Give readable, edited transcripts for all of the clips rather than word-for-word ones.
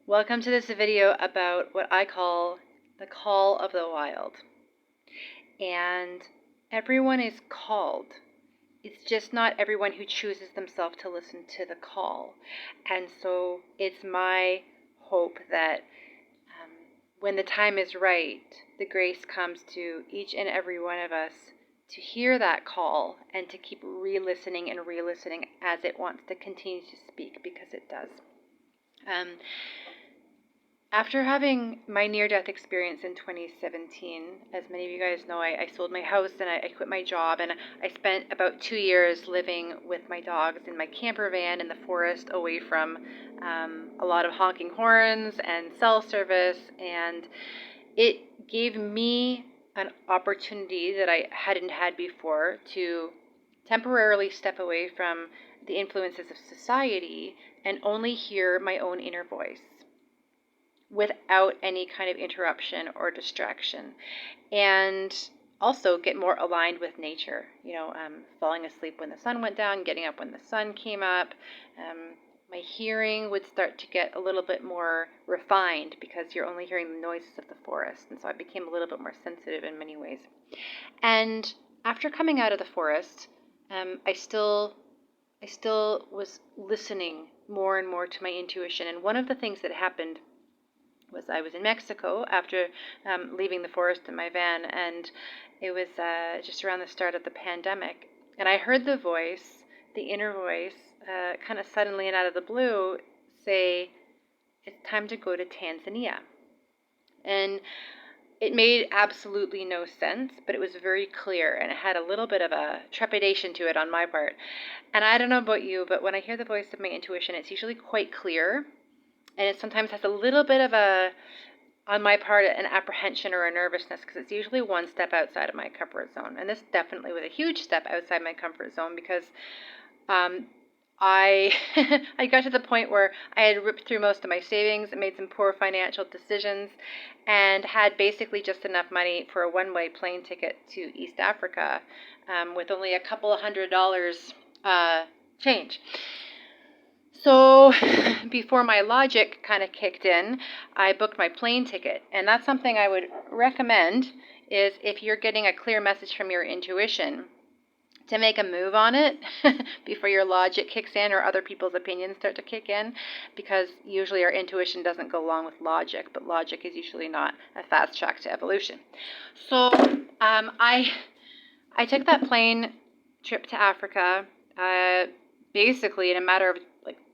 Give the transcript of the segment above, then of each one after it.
Welcome to this video about what I call the call of the wild. And everyone is called. It's just not everyone who chooses themselves to listen to the call. And so it's my hope that when the time is right, the grace comes to each and every one of us to hear that call and to keep re-listening and re-listening as it wants to continue to speak, because it does. After having my near-death experience in 2017, as many of you guys know, I sold my house and I quit my job, and I spent about 2 years living with my dogs in my camper van in the forest, away from a lot of honking horns and cell service, and it gave me an opportunity that I hadn't had before to temporarily step away from the influences of society and only hear my own inner voice without any kind of interruption or distraction, and also get more aligned with nature. Falling asleep when the sun went down, getting up when the sun came up. My hearing would start to get a little bit more refined because you're only hearing the noises of the forest, and so I became a little bit more sensitive in many ways. And after coming out of the forest, I still was listening more and more to my intuition. And one of the things that happened was I was in Mexico after leaving the forest in my van, and it was just around the start of the pandemic. And I heard the voice, the inner voice, kind of suddenly and out of the blue say, "It's time to go to Tanzania." And it made absolutely no sense, but it was very clear, and it had a little bit of a trepidation to it on my part. And I don't know about you, but when I hear the voice of my intuition, it's usually quite clear. And it sometimes has a little bit of on my part, an apprehension or a nervousness, because it's usually one step outside of my comfort zone. And this definitely was a huge step outside my comfort zone, because I got to the point where I had ripped through most of my savings and made some poor financial decisions, and had basically just enough money for a one-way plane ticket to East Africa, with only a couple of $100 change. So before my logic kind of kicked in, I booked my plane ticket. And that's something I would recommend, is if you're getting a clear message from your intuition, to make a move on it before your logic kicks in or other people's opinions start to kick in, because usually our intuition doesn't go along with logic, but logic is usually not a fast track to evolution. So I took that plane trip to Africa. Basically, in a matter of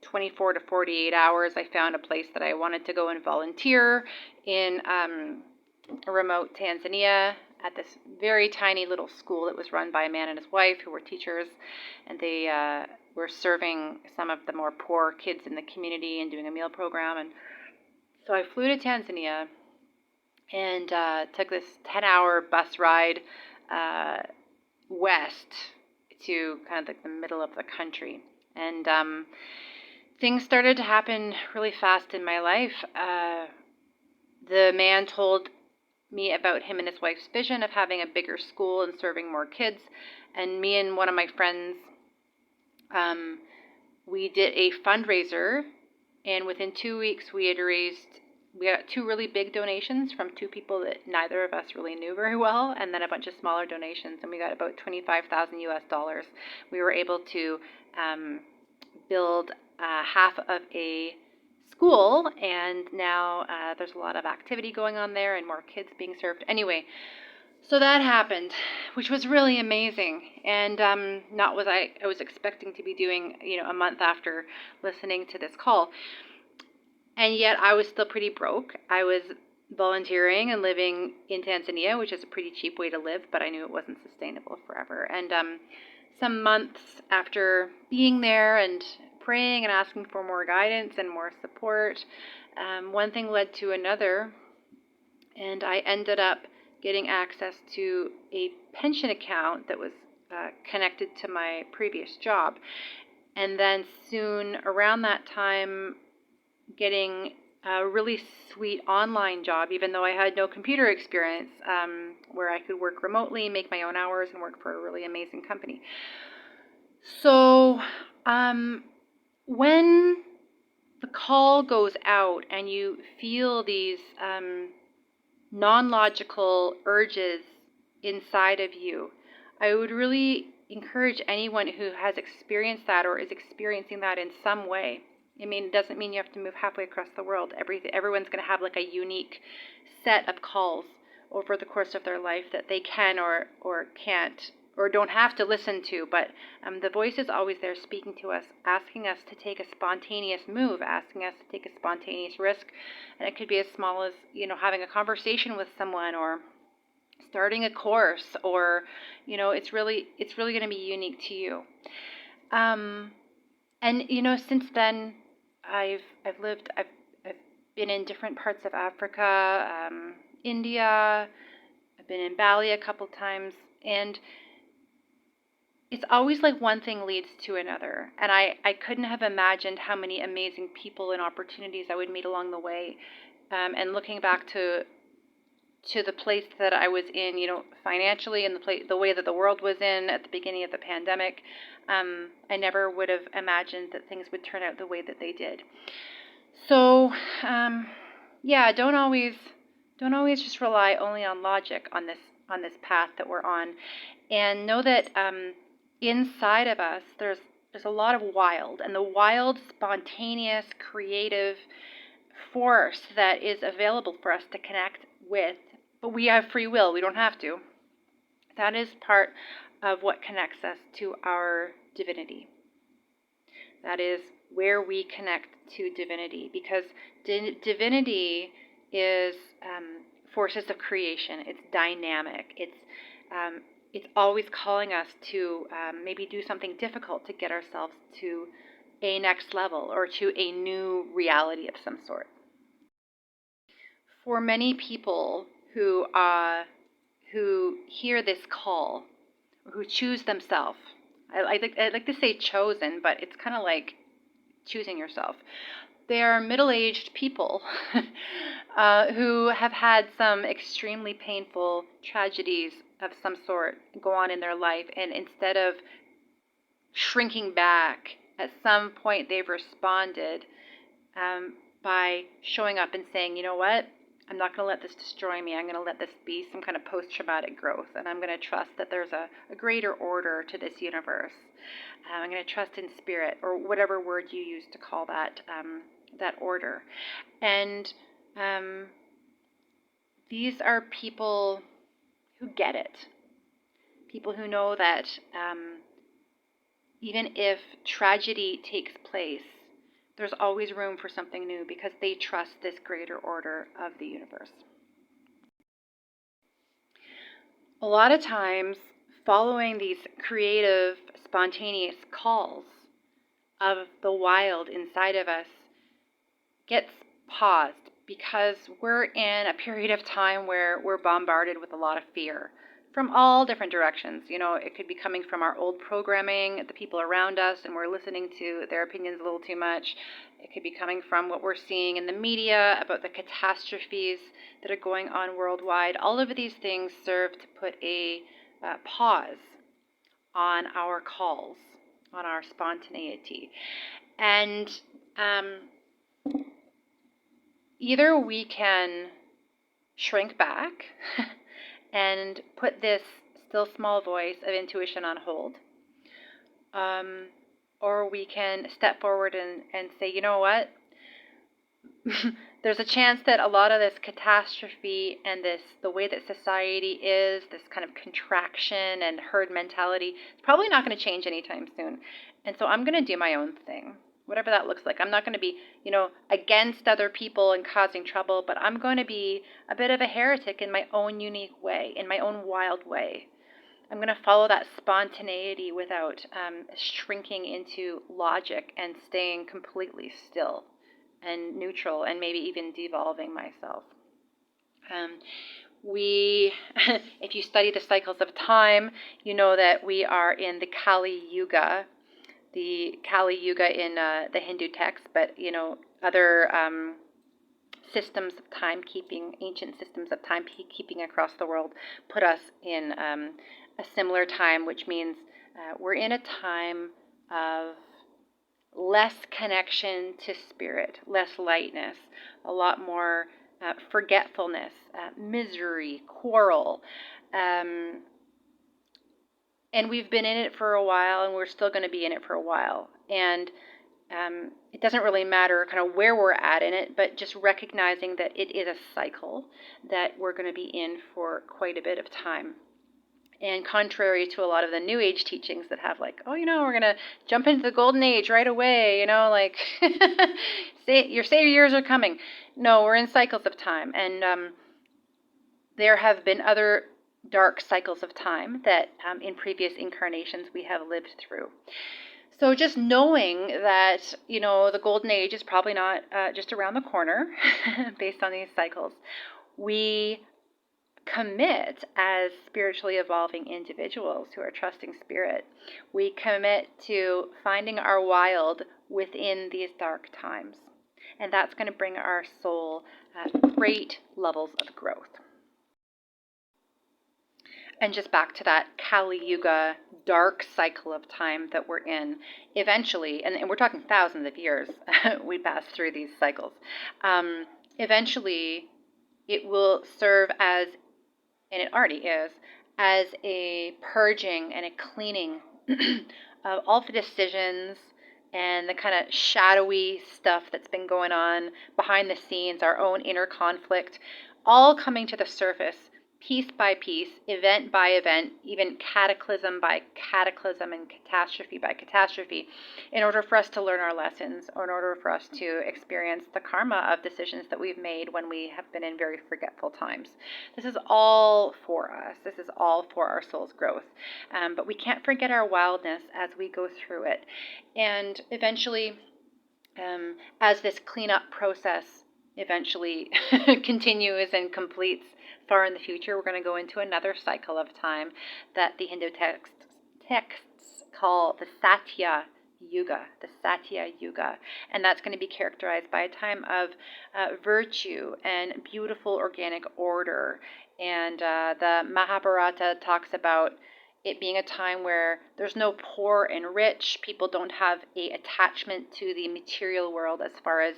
24 to 48 hours, I found a place that I wanted to go and volunteer in a remote Tanzania at this very tiny little school that was run by a man and his wife who were teachers, and they were serving some of the more poor kids in the community and doing a meal program. And so I flew to Tanzania and took this 10-hour bus ride west to kind of the middle of the country. And things started to happen really fast in my life. The man told me about him and his wife's vision of having a bigger school and serving more kids. And me and one of my friends, we did a fundraiser. And within 2 weeks, we got 2 really big donations from 2 people that neither of us really knew very well, and then a bunch of smaller donations, and we got about $25,000. We were able to build half of a school, and now there's a lot of activity going on there and more kids being served. Anyway, so that happened, which was really amazing, and not what I was expecting to be doing, a month after listening to this call. And yet I was still pretty broke. I was volunteering and living in Tanzania, which is a pretty cheap way to live, but I knew it wasn't sustainable forever. And some months after being there and praying and asking for more guidance and more support, one thing led to another, and I ended up getting access to a pension account that was connected to my previous job. And then soon around that time, getting a really sweet online job, even though I had no computer experience, where I could work remotely, make my own hours, and work for a really amazing company. So when the call goes out and you feel these non-logical urges inside of you, I would really encourage anyone who has experienced that or is experiencing that in some way. I mean, it doesn't mean you have to move halfway across the world. Everyone's going to have like a unique set of calls over the course of their life that they can or can't or don't have to listen to, but the voice is always there speaking to us, asking us to take a spontaneous move, asking us to take a spontaneous risk, and it could be as small as, having a conversation with someone or starting a course, or, it's really going to be unique to you. And, since then, I've been in different parts of Africa, India, I've been in Bali a couple times, and it's always like one thing leads to another. And I couldn't have imagined how many amazing people and opportunities I would meet along the way. And looking back to the place that I was in, financially, and the way that the world was in at the beginning of the pandemic, I never would have imagined that things would turn out the way that they did. So, don't always just rely only on logic on this path that we're on, and know that inside of us there's a lot of wild, and the wild, spontaneous, creative force that is available for us to connect with. But we have free will. We don't have to. That is part of what connects us to our divinity. That is where we connect to divinity, because divinity is forces of creation. It's dynamic. It's always calling us to maybe do something difficult to get ourselves to a next level or to a new reality of some sort. For many people who hear this call, or who choose themselves, I like to say chosen, but it's kind of like choosing yourself. They are middle-aged people who have had some extremely painful tragedies of some sort go on in their life, and instead of shrinking back, at some point they've responded by showing up and saying, you know what? I'm not going to let this destroy me. I'm going to let this be some kind of post-traumatic growth, and I'm going to trust that there's a greater order to this universe. I'm going to trust in spirit, or whatever word you use to call that order. And these are people who get it. People who know that even if tragedy takes place, there's always room for something new, because they trust this greater order of the universe. A lot of times, following these creative, spontaneous calls of the wild inside of us gets paused, because we're in a period of time where we're bombarded with a lot of fear from all different directions. It could be coming from our old programming, the people around us, and we're listening to their opinions a little too much. It could be coming from what we're seeing in the media about the catastrophes that are going on worldwide. All of these things serve to put a pause on our calls, on our spontaneity. And either we can shrink back and put this still small voice of intuition on hold, or we can step forward and say, you know what? There's a chance that a lot of this catastrophe and the way that society is, this kind of contraction and herd mentality, it's probably not going to change anytime soon. And so I'm going to do my own thing, whatever that looks like. I'm not going to be, against other people and causing trouble, but I'm going to be a bit of a heretic in my own unique way, in my own wild way. I'm going to follow that spontaneity without shrinking into logic and staying completely still and neutral, and maybe even devolving myself. If you study the cycles of time, you know that we are in the Kali Yuga. The Kali Yuga in the Hindu text, but other systems of timekeeping, ancient systems of timekeeping across the world, put us in a similar time, which means we're in a time of less connection to spirit, less lightness, a lot more forgetfulness, misery, quarrel. And we've been in it for a while, and we're still going to be in it for a while. And it doesn't really matter kind of where we're at in it, but just recognizing that it is a cycle that we're going to be in for quite a bit of time. And contrary to a lot of the New Age teachings that have like, oh, we're going to jump into the golden age right away, like your savior years are coming. No, we're in cycles of time. And there have been other dark cycles of time that in previous incarnations we have lived through. So just knowing that, the golden age is probably not just around the corner based on these cycles, we commit as spiritually evolving individuals who are trusting spirit. We commit to finding our wild within these dark times. And that's going to bring our soul great levels of growth. And just back to that Kali Yuga dark cycle of time that we're in, eventually, and we're talking thousands of years, we pass through these cycles. Eventually, it will serve as, and it already is, as a purging and a cleaning of all the decisions and the kind of shadowy stuff that's been going on behind the scenes, our own inner conflict, all coming to the surface, piece by piece, event by event, even cataclysm by cataclysm and catastrophe by catastrophe, in order for us to learn our lessons, or in order for us to experience the karma of decisions that we've made when we have been in very forgetful times. This is all for us. This is all for our soul's growth. But we can't forget our wildness as we go through it. And eventually, as this cleanup process eventually continues and completes far in the future, we're going to go into another cycle of time that the Hindu texts call the Satya Yuga, and that's going to be characterized by a time of virtue and beautiful organic order. And the Mahabharata talks about it being a time where there's no poor and rich. People don't have a attachment to the material world as far as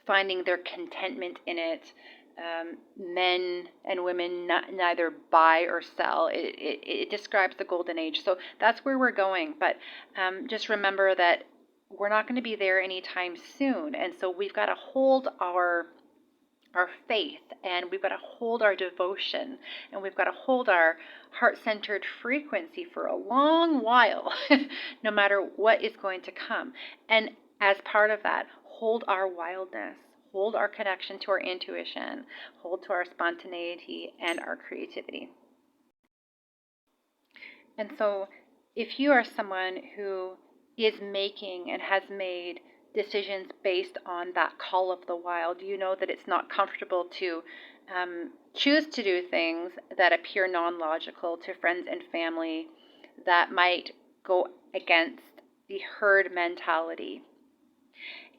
finding their contentment in it. Men and women neither buy or sell. It describes the golden age. So that's where we're going. But just remember that we're not going to be there anytime soon. And so we've got to hold our faith, and we've got to hold our devotion, and we've got to hold our heart-centered frequency for a long while, no matter what is going to come. And as part of that, hold our wildness. Hold our connection to our intuition, hold to our spontaneity and our creativity. And so if you are someone who is making and has made decisions based on that call of the wild, you know that it's not comfortable to choose to do things that appear non-logical to friends and family, that might go against the herd mentality.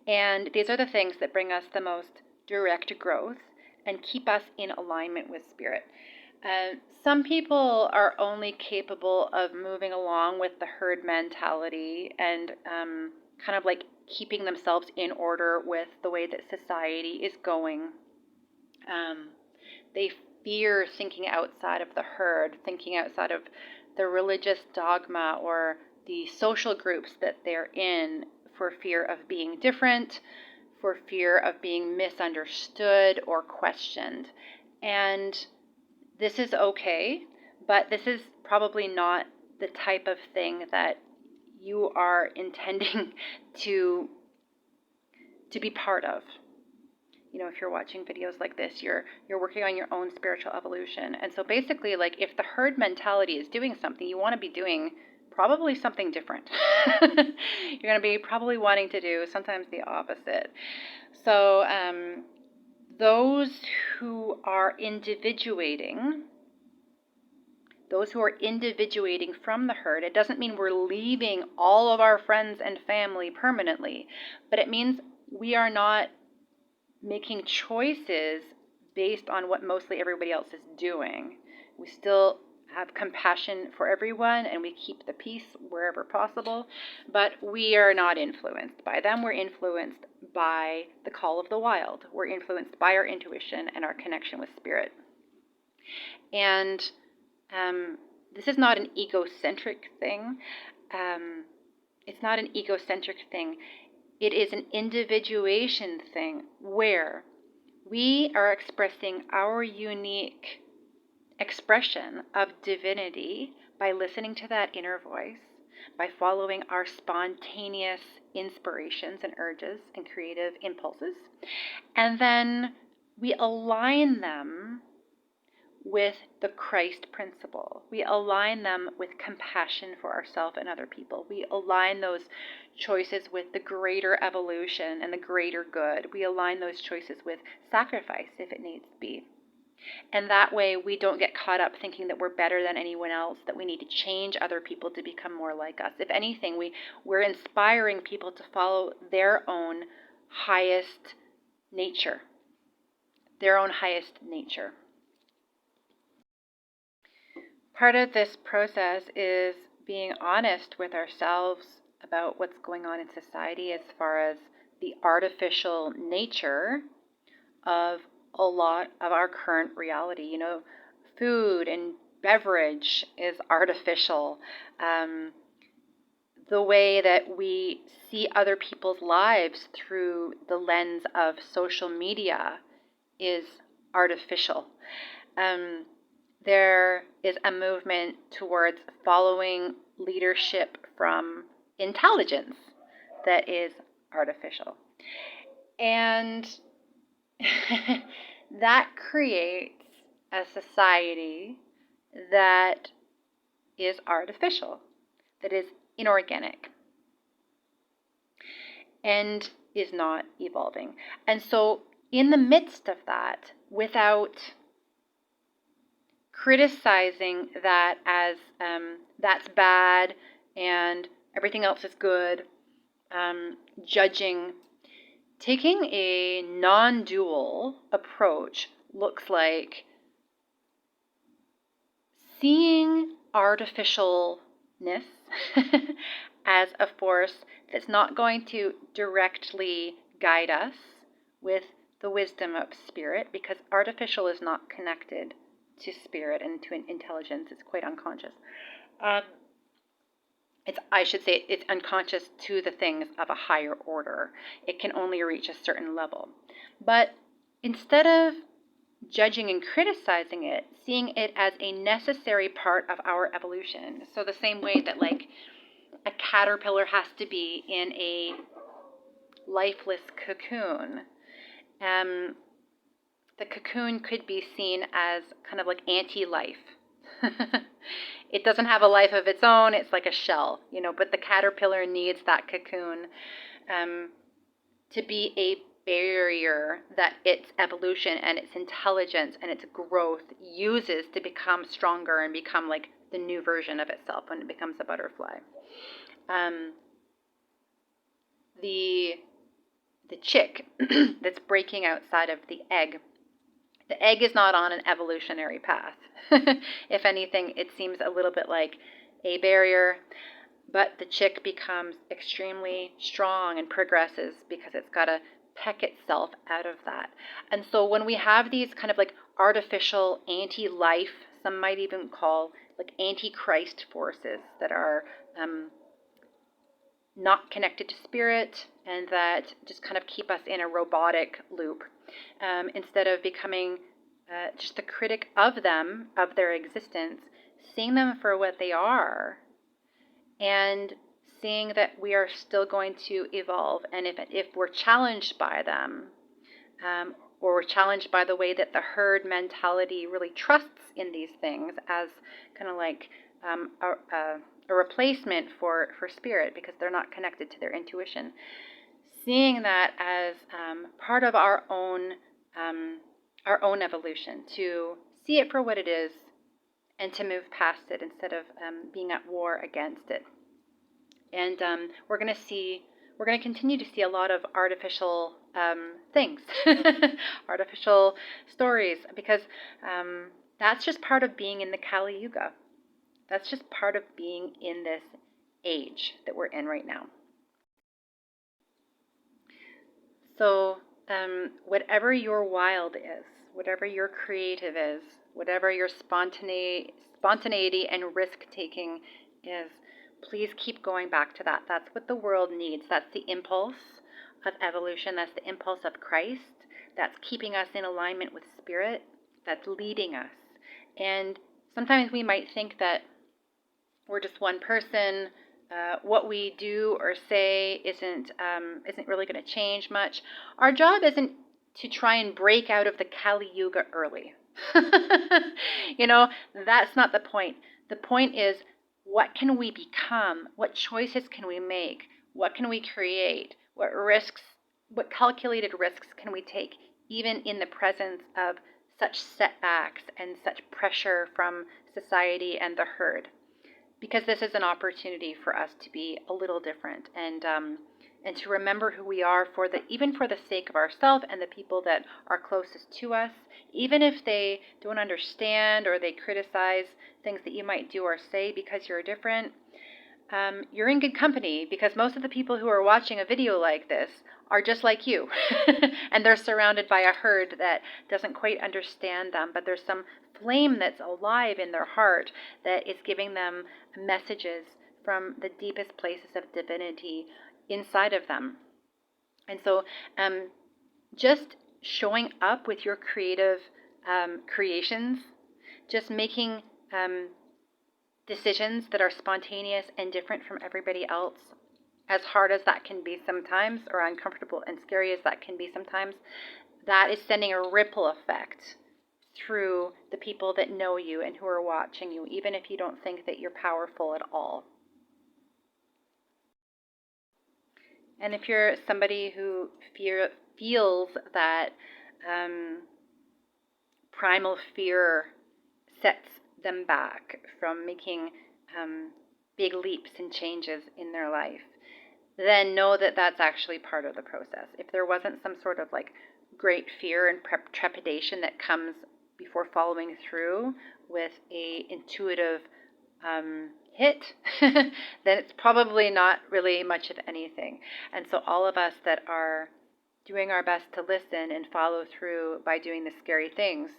And these are the things that bring us the most direct growth and keep us in alignment with spirit. Some people are only capable of moving along with the herd mentality and kind of like keeping themselves in order with the way that society is going. They fear thinking outside of the herd, thinking outside of the religious dogma or the social groups that they're in, for fear of being different, for fear of being misunderstood or questioned. And this is okay, but this is probably not the type of thing that you are intending to be part of. If you're watching videos like this, you're working on your own spiritual evolution. And so basically, like, if the herd mentality is doing something, you want to be doing probably something different. You're going to be probably wanting to do sometimes the opposite. So those who are individuating from the herd, it doesn't mean we're leaving all of our friends and family permanently, but it means we are not making choices based on what mostly everybody else is doing. We still have compassion for everyone, and we keep the peace wherever possible, but we are not influenced by them. We're influenced by the call of the wild. We're influenced by our intuition and our connection with spirit. And this is not an egocentric thing. It's not an egocentric thing. It is an individuation thing where we are expressing our unique expression of divinity by listening to that inner voice, by following our spontaneous inspirations and urges and creative impulses. And then we align them with the Christ principle. We align them with compassion for ourselves and other people. We align those choices with the greater evolution and the greater good. We align those choices with sacrifice if it needs to be. And that way we don't get caught up thinking that we're better than anyone else, that we need to change other people to become more like us. If anything, we're inspiring people to follow their own highest nature. Their own highest nature. Part of this process is being honest with ourselves about what's going on in society as far as the artificial nature of a lot of our current reality. You know, food and beverage is artificial. The way that we see other people's lives through the lens of social media is artificial. There is a movement towards following leadership from intelligence that is artificial. And that creates a society that is artificial, that is inorganic, and is not evolving. And so in the midst of that, without criticizing that as that's bad and everything else is good, judging, taking a non-dual approach looks like seeing artificialness as a force that's not going to directly guide us with the wisdom of spirit, because artificial is not connected to spirit and to an intelligence. It's quite unconscious. It's unconscious to the things of a higher order. It can only reach a certain level. But instead of judging and criticizing it, seeing it as a necessary part of our evolution. So the same way that like a caterpillar has to be in a lifeless cocoon, the cocoon could be seen as kind of like anti-life. It doesn't have a life of its own. It's like a shell, but the caterpillar needs that cocoon to be a barrier that its evolution and its intelligence and its growth uses to become stronger and become like the new version of itself when it becomes a butterfly. The chick that's breaking outside of the egg is not on an evolutionary path. If anything, it seems a little bit like a barrier, but the chick becomes extremely strong and progresses because it's got to peck itself out of that. And so when we have these kind of like artificial anti-life, some might even call like anti-Christ forces that are not connected to spirit and that just kind of keep us in a robotic loop, instead of becoming just the critic of them, of their existence, seeing them for what they are, and seeing that we are still going to evolve. And if we're challenged by them, or we're challenged by the way that the herd mentality really trusts in these things as kind of like a replacement for spirit, because they're not connected to their intuition, seeing that as part of our own evolution, to see it for what it is and to move past it instead of being at war against it. And we're going to continue to see a lot of artificial things, artificial stories, because that's just part of being in the Kali Yuga. That's just part of being in this age that we're in right now. So whatever your wild is, whatever your creative is, whatever your spontaneity and risk-taking is, please keep going back to that. That's what the world needs. That's the impulse of evolution. That's the impulse of Christ. That's keeping us in alignment with Spirit. That's leading us. And sometimes we might think that we're just one person. What we do or say isn't really going to change much. Our job isn't to try and break out of the Kali Yuga early. That's not the point. The point is, what can we become? What choices can we make? What can we create? What calculated risks can we take, even in the presence of such setbacks and such pressure from society and the herd? Because this is an opportunity for us to be a little different and to remember who we are even for the sake of ourselves and the people that are closest to us, even if they don't understand or they criticize things that you might do or say because you're different. You're in good company, because most of the people who are watching a video like this are just like you. And they're surrounded by a herd that doesn't quite understand them, but there's some flame that's alive in their heart that is giving them messages from the deepest places of divinity inside of them. And so just showing up with your creative creations, just making decisions that are spontaneous and different from everybody else, as hard as that can be sometimes, or uncomfortable and scary as that can be sometimes, that is sending a ripple effect through the people that know you and who are watching you, even if you don't think that you're powerful at all. And if you're somebody who feels that primal fear sets them back from making big leaps and changes in their life, then know that that's actually part of the process. If there wasn't some sort of like great fear and trepidation that comes before following through with a intuitive hit, then it's probably not really much of anything. And so all of us that are doing our best to listen and follow through by doing the scary things,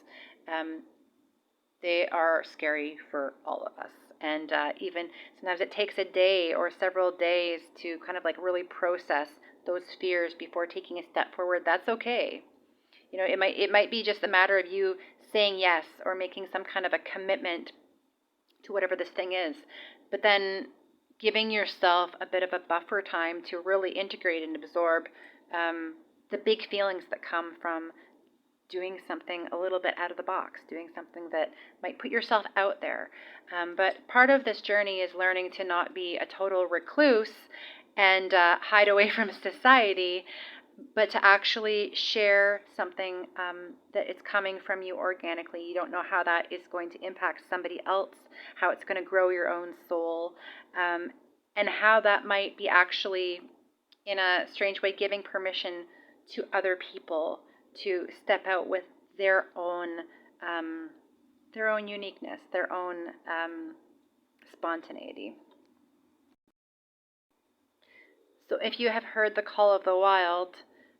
they are scary for all of us. And even sometimes it takes a day or several days to kind of like really process those fears before taking a step forward. That's okay. It might be just a matter of you saying yes or making some kind of a commitment to whatever this thing is, but then giving yourself a bit of a buffer time to really integrate and absorb the big feelings that come from doing something a little bit out of the box, doing something that might put yourself out there. But part of this journey is learning to not be a total recluse and hide away from society, but to actually share something that is coming from you organically. You don't know how that is going to impact somebody else, how it's going to grow your own soul, and how that might be actually, in a strange way, giving permission to other people to step out with their own uniqueness, their own spontaneity. So if you have heard the call of the wild,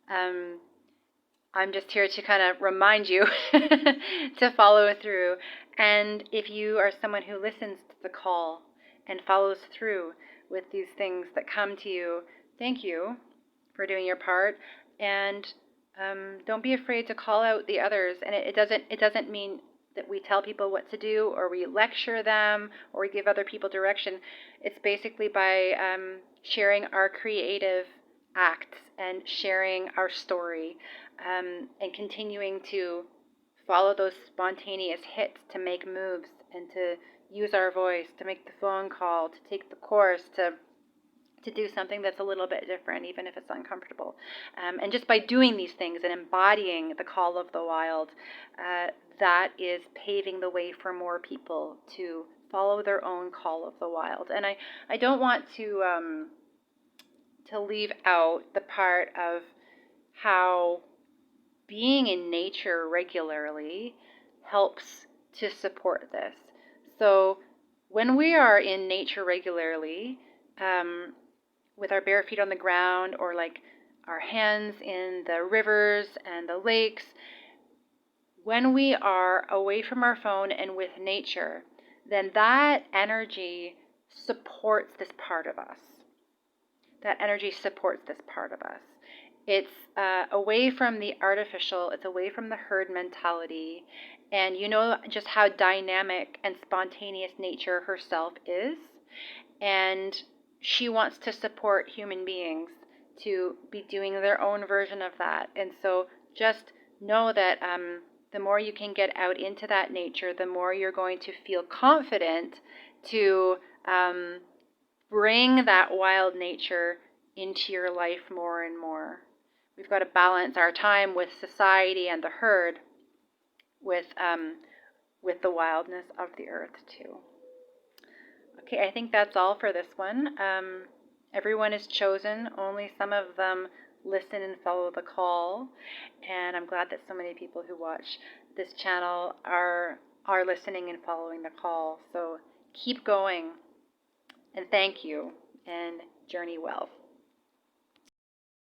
I'm just here to kind of remind you to follow through. And if you are someone who listens to the call and follows through with these things that come to you, thank you for doing your part. And don't be afraid to call out the others. And it doesn't mean that we tell people what to do or we lecture them or we give other people direction. It's basically by sharing our creative acts and sharing our story and continuing to follow those spontaneous hits, to make moves and to use our voice, to make the phone call, to take the course, to do something that's a little bit different, even if it's uncomfortable. And just by doing these things and embodying the call of the wild, that is paving the way for more people to follow their own call of the wild. And I don't want to leave out the part of how being in nature regularly helps to support this. So when we are in nature regularly, with our bare feet on the ground, or like our hands in the rivers and the lakes, when we are away from our phone and with nature, then that energy supports this part of us. That energy supports this part of us. It's away from the artificial, it's away from the herd mentality, and you know just how dynamic and spontaneous nature herself is, and she wants to support human beings to be doing their own version of that. And so just know that the more you can get out into that nature, the more you're going to feel confident to bring that wild nature into your life more and more. We've got to balance our time with society and the herd with the wildness of the earth too. Okay, I think that's all for this one. Everyone is chosen. Only some of them listen and follow the call. And I'm glad that so many people who watch this channel are listening and following the call. So keep going. And thank you. And journey well.